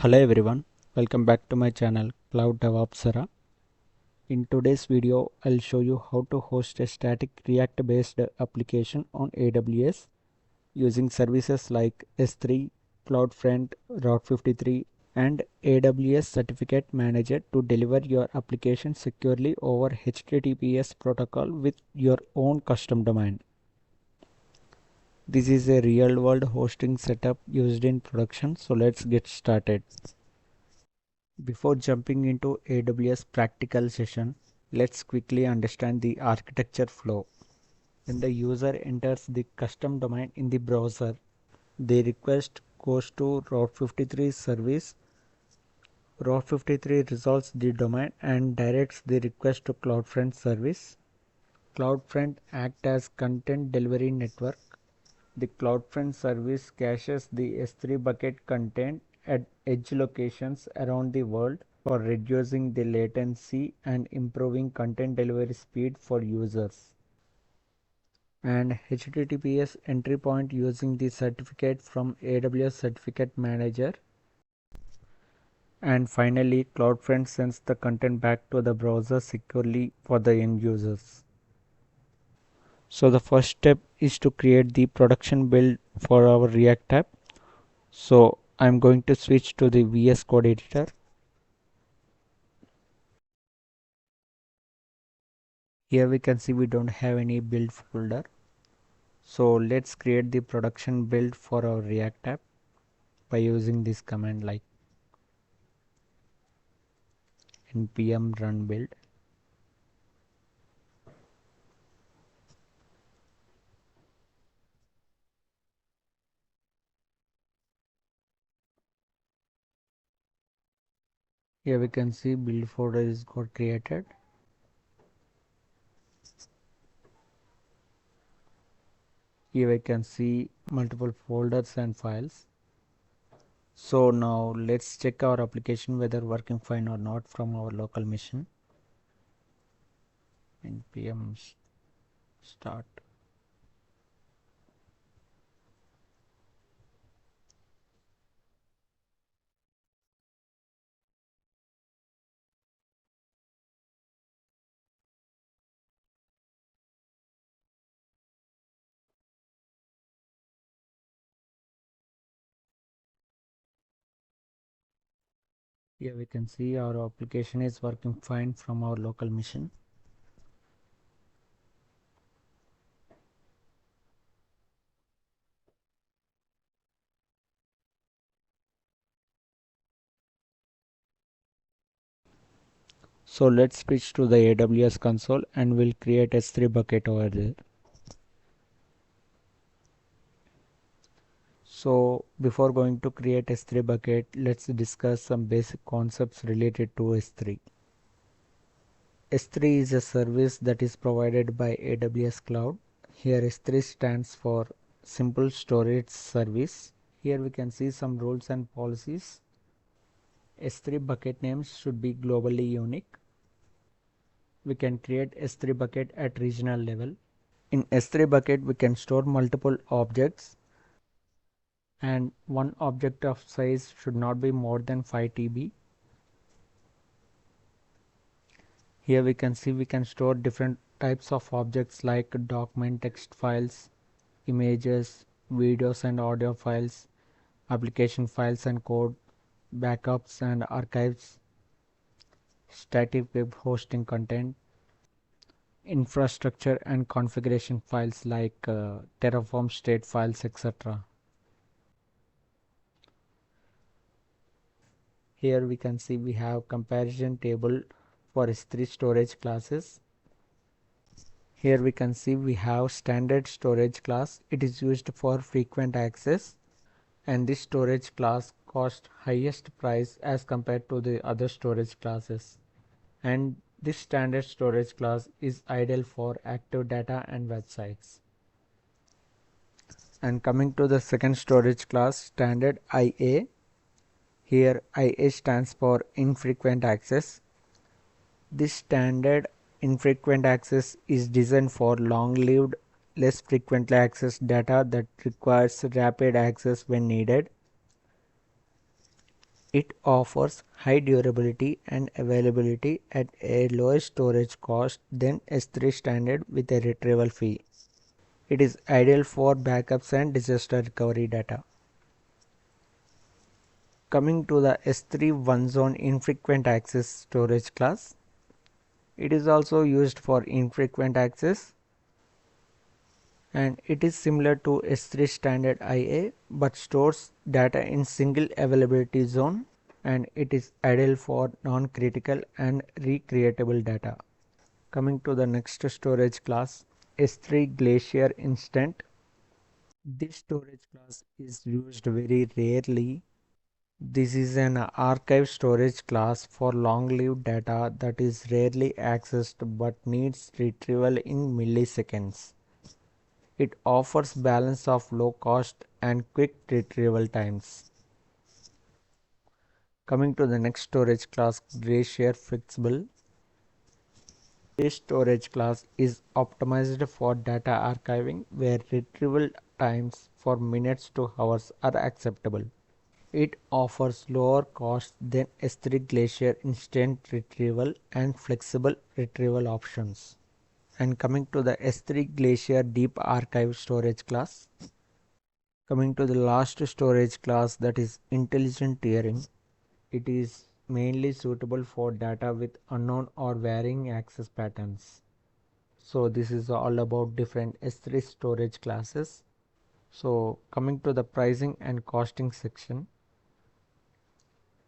Hello everyone, welcome back to my channel ClouDevOps. In today's video, I'll show you how to host a static React based application on AWS using services like S3, CloudFront, Route 53 and AWS Certificate Manager to deliver your application securely over HTTPS protocol with your own custom domain. This is a real world hosting setup used in production, so let's get started. Before jumping into AWS practical session, let's quickly understand the architecture flow. When the user enters the custom domain in the browser, the request goes to Route 53 service. Route 53 resolves the domain and directs the request to CloudFront service. CloudFront acts as content delivery network. The CloudFront service caches the S3 bucket content at edge locations around the world for reducing the latency and improving content delivery speed for users. And HTTPS entry point using the certificate from AWS Certificate Manager. And finally, CloudFront sends the content back to the browser securely for the end users. So the first step is to create the production build for our React app. So I'm going to switch to the VS Code editor. Here we can see we don't have any build folder. So let's create the production build for our React app by using this command like npm run build. Here we can see build folder is got created. Here we can see multiple folders and files. So now let's check our application whether working fine or not from our local machine. npm start. Here we can see our application is working fine from our local machine. So let's switch to the AWS console and we'll create S3 bucket over there. So before going to create S3 bucket, let's discuss some basic concepts related to S3. S3 is a service that is provided by AWS Cloud. Here S3 stands for Simple Storage Service. Here we can see some rules and policies. S3 bucket names should be globally unique. We can create S3 bucket at regional level. In S3 bucket, we can store multiple objects and one object of size should not be more than 5 TB. Here we can see we can store different types of objects like document, text files, images, videos and audio files, application files and code, backups and archives, static web hosting content, infrastructure and configuration files like Terraform state files, etc. Here we can see we have comparison table for S3 storage classes. Here we can see we have standard storage class. It is used for frequent access and this storage class costs highest price as compared to the other storage classes. And this standard storage class is ideal for active data and websites. And coming to the second storage class, standard IA. Here IA stands for infrequent access. This standard infrequent access is designed for long-lived, less frequently accessed data that requires rapid access when needed. It offers high durability and availability at a lower storage cost than S3 standard with a retrieval fee. It is ideal for backups and disaster recovery data. Coming to the S3 one zone infrequent access storage class. It is also used for infrequent access, and it is similar to S3 standard IA but stores data in single availability zone, and it is ideal for non-critical and recreatable data. Coming to the next storage class, S3 Glacier Instant. This storage class is used very rarely. This is an archive storage class for long-lived data that is rarely accessed but needs retrieval in milliseconds. It offers balance of low cost and quick retrieval times. Coming to the next storage class, Glacier Flexible. This storage class is optimized for data archiving where retrieval times for minutes to hours are acceptable. It offers lower cost than S3 Glacier instant retrieval and flexible retrieval options. And coming to the S3 Glacier Deep Archive storage class. Coming to the last storage class, that is intelligent tiering. It is mainly suitable for data with unknown or varying access patterns. So this is all about different S3 storage classes. So coming to the pricing and costing section.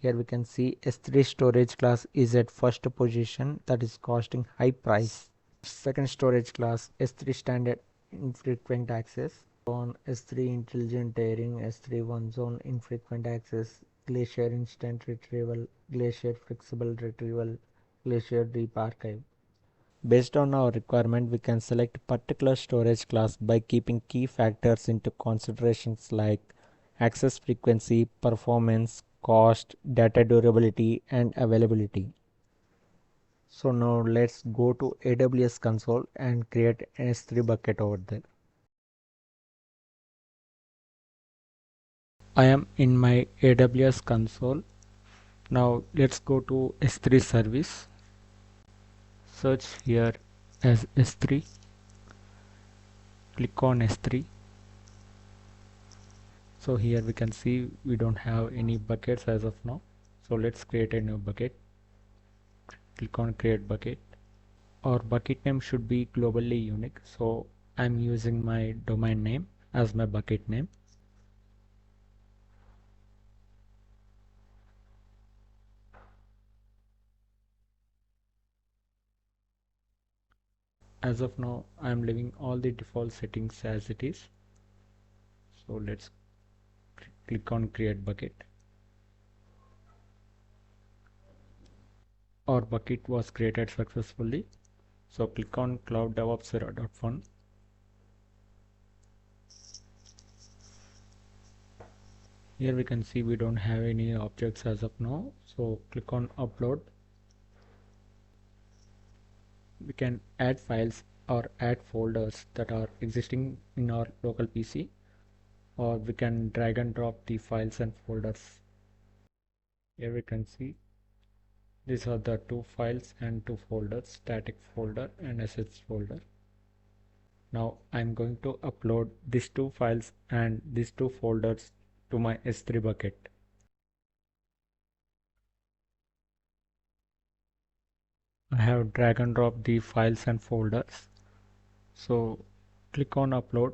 Here we can see S3 storage class is at first position, that is costing high price. Second storage class, S3 standard infrequent access. On S3 intelligent tiering, S3 one zone infrequent access, Glacier instant retrieval, Glacier flexible retrieval, Glacier deep archive. Based on our requirement, we can select particular storage class by keeping key factors into considerations like access frequency, performance, cost, data durability, and availability. So now let's go to AWS console and create an S3 bucket over there. I am in my AWS console. Now let's go to S3 service. Search here as S3. Click on S3. So here we can see we don't have any buckets as of now. So let's create a new bucket. Click on create bucket. Our bucket name should be globally unique. So I'm using my domain name as my bucket name. As of now, I'm leaving all the default settings as it is. So let's click on create bucket. Our bucket was created successfully. So click on CloudDevOps.fun. Here we can see we don't have any objects as of now. So click on upload. We can add files or add folders that are existing in our local PC, or we can drag and drop the files and folders. Here we can see these are the two files and two folders, static folder and assets folder. Now I'm going to upload these two files and these two folders to my S3 bucket. I have drag and drop the files and folders. So click on upload.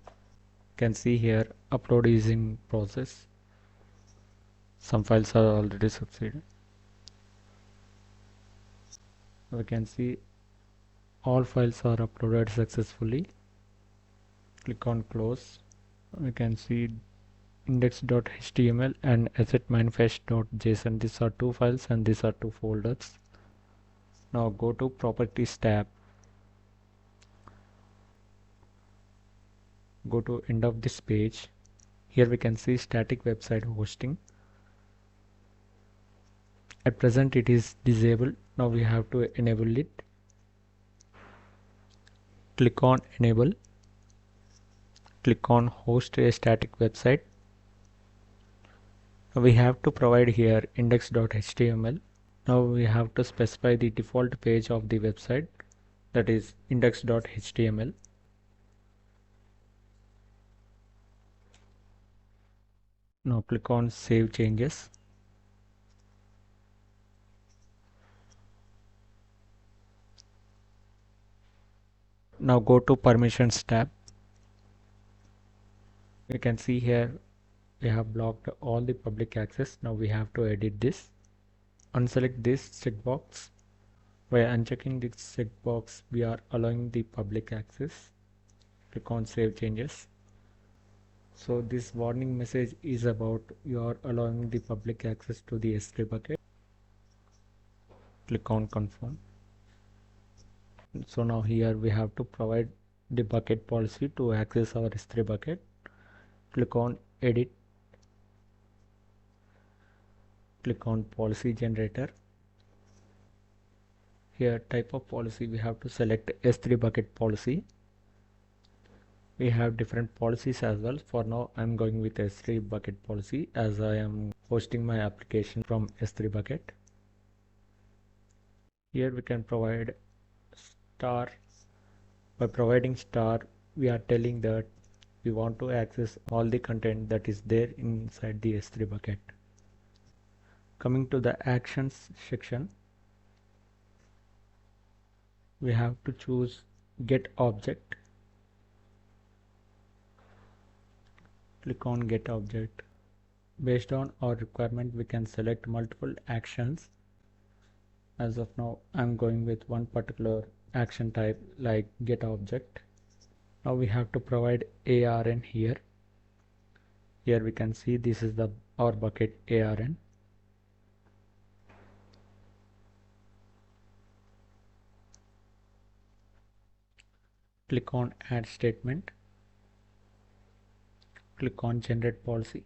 You can see here upload is in process. Some files are already succeeded. We can see all files are uploaded successfully. Click on close. We can see index.html and assetmanifest.json. These are two files and these are two folders. Now go to properties tab. Go to end of this page. Here we can see static website hosting. At present it is disabled. Now we have to enable it. Click on enable. Click on host a static website. We have to provide here index.html. Now we have to specify the default page of the website, that is index.html. Now click on Save Changes. Now go to Permissions tab. You can see here we have blocked all the public access. Now we have to edit this. Unselect this checkbox. By unchecking this checkbox, we are allowing the public access. Click on Save Changes. So this warning message is about you are allowing the public access to the S3 bucket. Click on Confirm. So now here we have to provide the bucket policy to access our S3 bucket. Click on Edit. Click on Policy Generator. Here type of policy we have to select S3 bucket policy. We have different policies as well. For now I'm going with S3 bucket policy as I am hosting my application from S3 bucket. Here we can provide star. By providing star, we are telling that we want to access all the content that is there inside the S3 bucket. Coming to the actions section, we have to choose get object. Click on get object. Based on our requirement, we can select multiple actions. As of now, I'm going with one particular action type like get object. Now we have to provide ARN here. Here we can see this is the our bucket ARN. Click on add statement. Click on generate policy.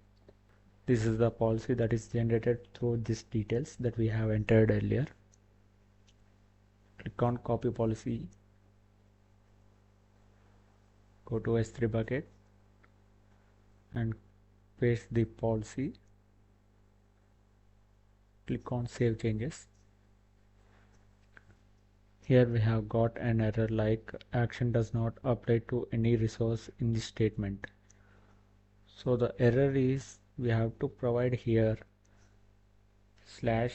This is the policy that is generated through these details that we have entered earlier. Click on copy policy. Go to S3 bucket and paste the policy. Click on save changes. Here we have got an error like action does not apply to any resource in this statement. So the error is we have to provide here /star.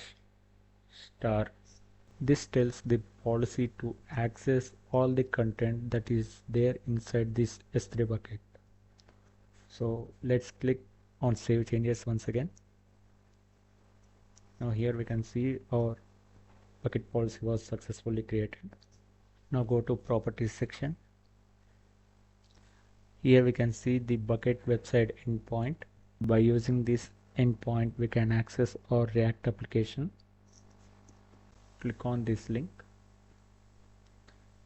This tells the policy to access all the content that is there inside this S3 bucket. So let's click on save changes once again. Now here we can see our bucket policy was successfully created. Now go to properties section. Here we can see the bucket website endpoint. By using this endpoint, we can access our React application. Click on this link.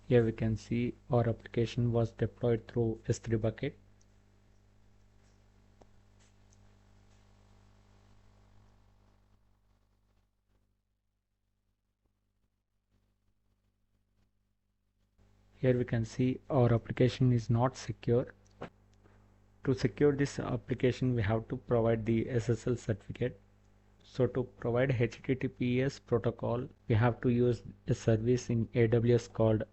Here we can see our application was deployed through S3 bucket. Here we can see our application is not secure. To secure this application, we have to provide the SSL certificate. So to provide HTTPS protocol, we have to use a service in AWS called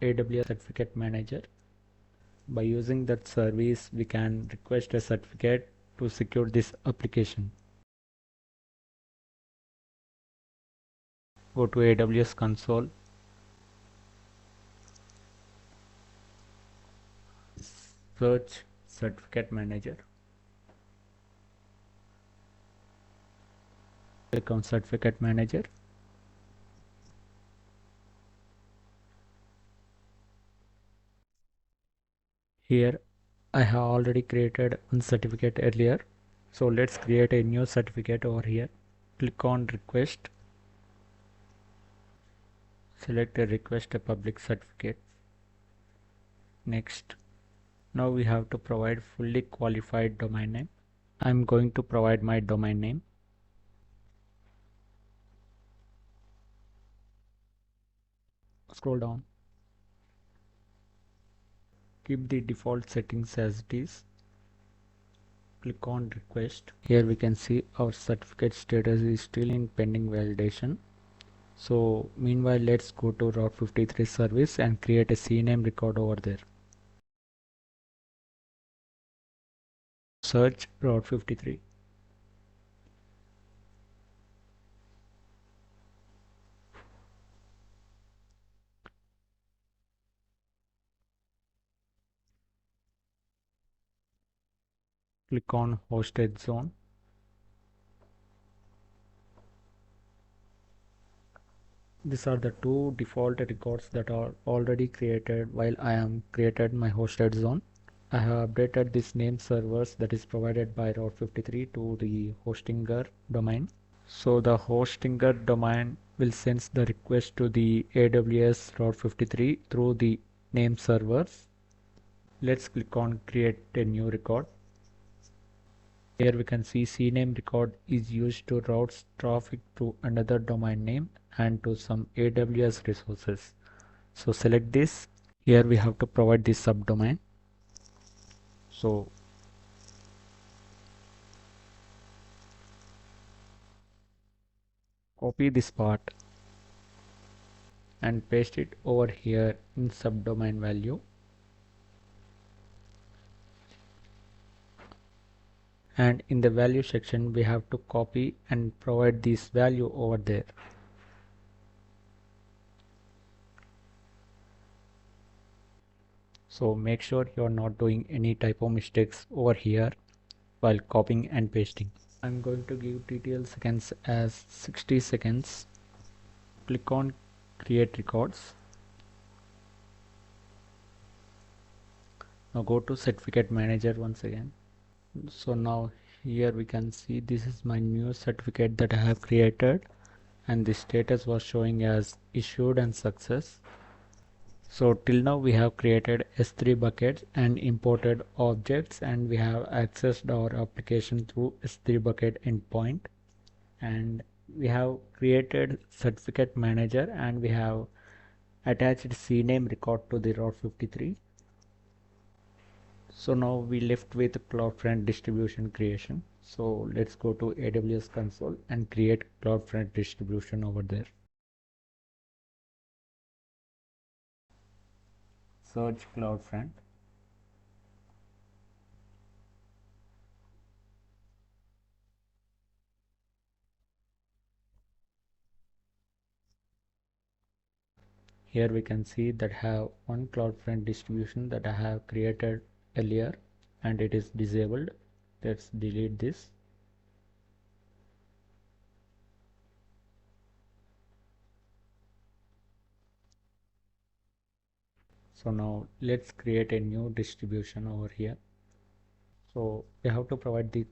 AWS Certificate Manager. By using that service, we can request a certificate to secure this application. Go to AWS console. Search Certificate Manager. Click on Certificate Manager. Here I have already created one certificate earlier. So let's create a new certificate over here. Click on Request. Select a request a public certificate. Next. Now we have to provide fully qualified domain name. I'm going to provide my domain name. Scroll down. Keep the default settings as it is. click on request. Here we can see our certificate status is still in pending validation. So meanwhile, let's go to Route 53 service and create a CNAME record over there. Search Route 53. Click on hosted zone. These are the two default records that are already created while I am created my hosted zone. I have updated this name servers that is provided by Route 53 to the hostinger domain. So the hostinger domain will send the request to the AWS Route 53 through the name servers. Let's click on create a new record. Here we can see CNAME record is used to route traffic to another domain name and to some AWS resources. So select this. Here we have to provide this subdomain. So copy this part and paste it over here in subdomain value. And in the value section we have to copy and provide this value over there. So make sure you are not doing any typo mistakes over here while copying and pasting. I'm going to give TTL seconds as 60 seconds. Click on create records. Now go to Certificate Manager once again. So now here we can see this is my new certificate that I have created, and the status was showing as issued and success. So till now we have created S3 buckets and imported objects, and we have accessed our application through S3 bucket endpoint, and we have created certificate manager, and we have attached CNAME record to the Route 53. So now we left with CloudFront distribution creation. So let's go to AWS console and create CloudFront distribution over there. Search CloudFront. Here we can see that I have one CloudFront distribution that I have created earlier and it is disabled. Let's delete this. So now let's create a new distribution over here. So we have to provide the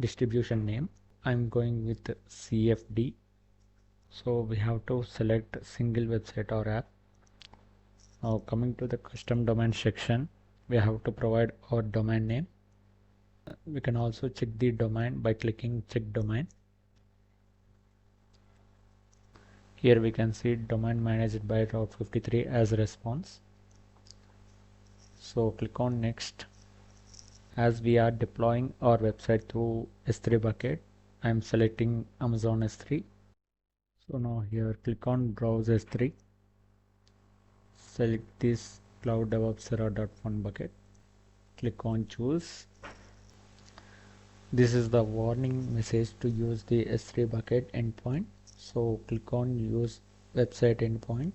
distribution name. I'm going with CFD. So we have to select single website or app. Now coming to the custom domain section, we have to provide our domain name. We can also check the domain by clicking check domain. Here we can see domain managed by Route 53 as response. So click on next. As we are deploying our website through S3 bucket, I am selecting Amazon S3. So now here click on browse S3. Select this CloudDevOps server.fun bucket. Click on choose. This is the warning message to use the S3 bucket endpoint. So click on use website endpoint.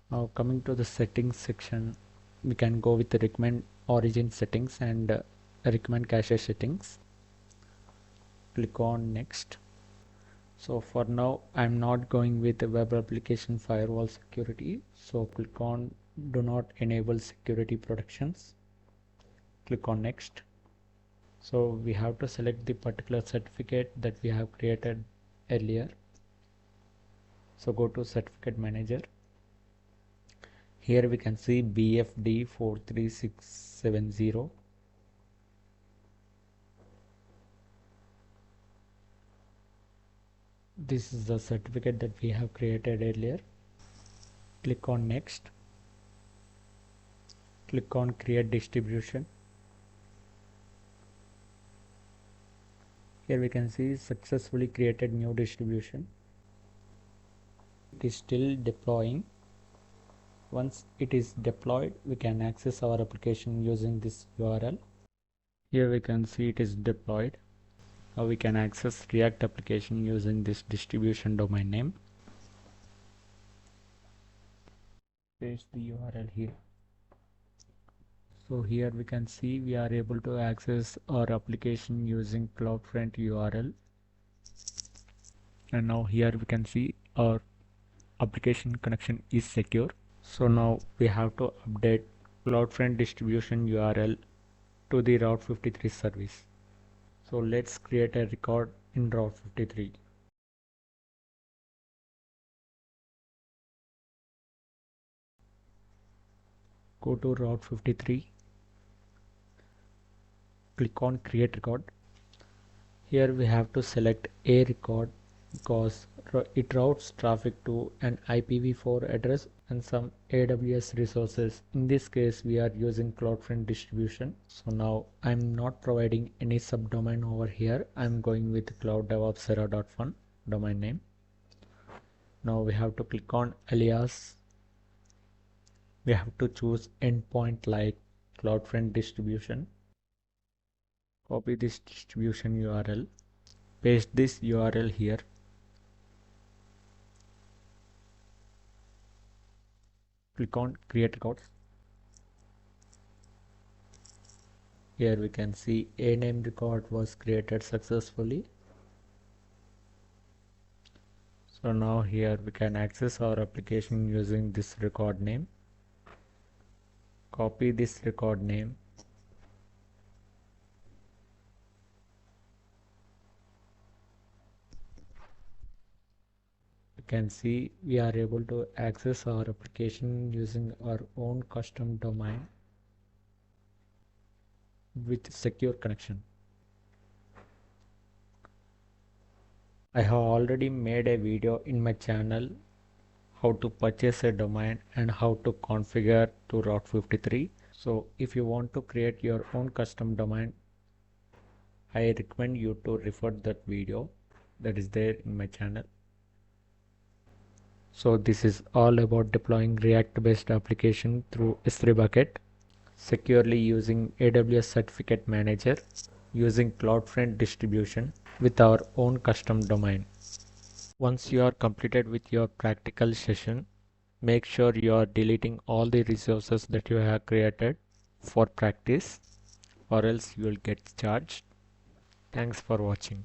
Now coming to the settings section, we can go with the recommend origin settings and recommend cache settings. Click on next. So for now I'm not going with the web application firewall security. So click on do not enable security protections. Click on next. So we have to select the particular certificate that we have created earlier. So go to Certificate Manager. Here we can see BFD 43670. This is the certificate that we have created earlier. Click on next. Click on create distribution. Here we can see successfully created new distribution. It is still deploying. Once it is deployed, we can access our application using this URL. Here we can see it is deployed. Now we can access React application using this distribution domain name. Paste the URL here. So here we can see we are able to access our application using CloudFront URL. And now here we can see our application connection is secure. So now we have to update CloudFront distribution URL to the Route 53 service. So let's create a record in Route 53. Go to Route 53, click on create record. Here we have to select a record because it routes traffic to an IPv4 address and some AWS resources. In this case we are using CloudFront distribution. So now I'm not providing any subdomain over here. I'm going with CloudDevOps domain name. Now we have to click on alias. We have to choose endpoint like CloudFront distribution. Copy this distribution URL. Paste this URL here. Click on create records. Here we can see a name record was created successfully. So now here we can access our application using this record name. Copy this record name. You can see we are able to access our application using our own custom domain with secure connection. I have already made a video in my channel how to purchase a domain and how to configure to Route 53. So if you want to create your own custom domain, I recommend you to refer that video that is there in my channel. So this is all about deploying React based application through S3 bucket securely using AWS Certificate Manager using CloudFront distribution with our own custom domain. Once you are completed with your practical session, make sure you are deleting all the resources that you have created for practice, or else you will get charged. Thanks for watching.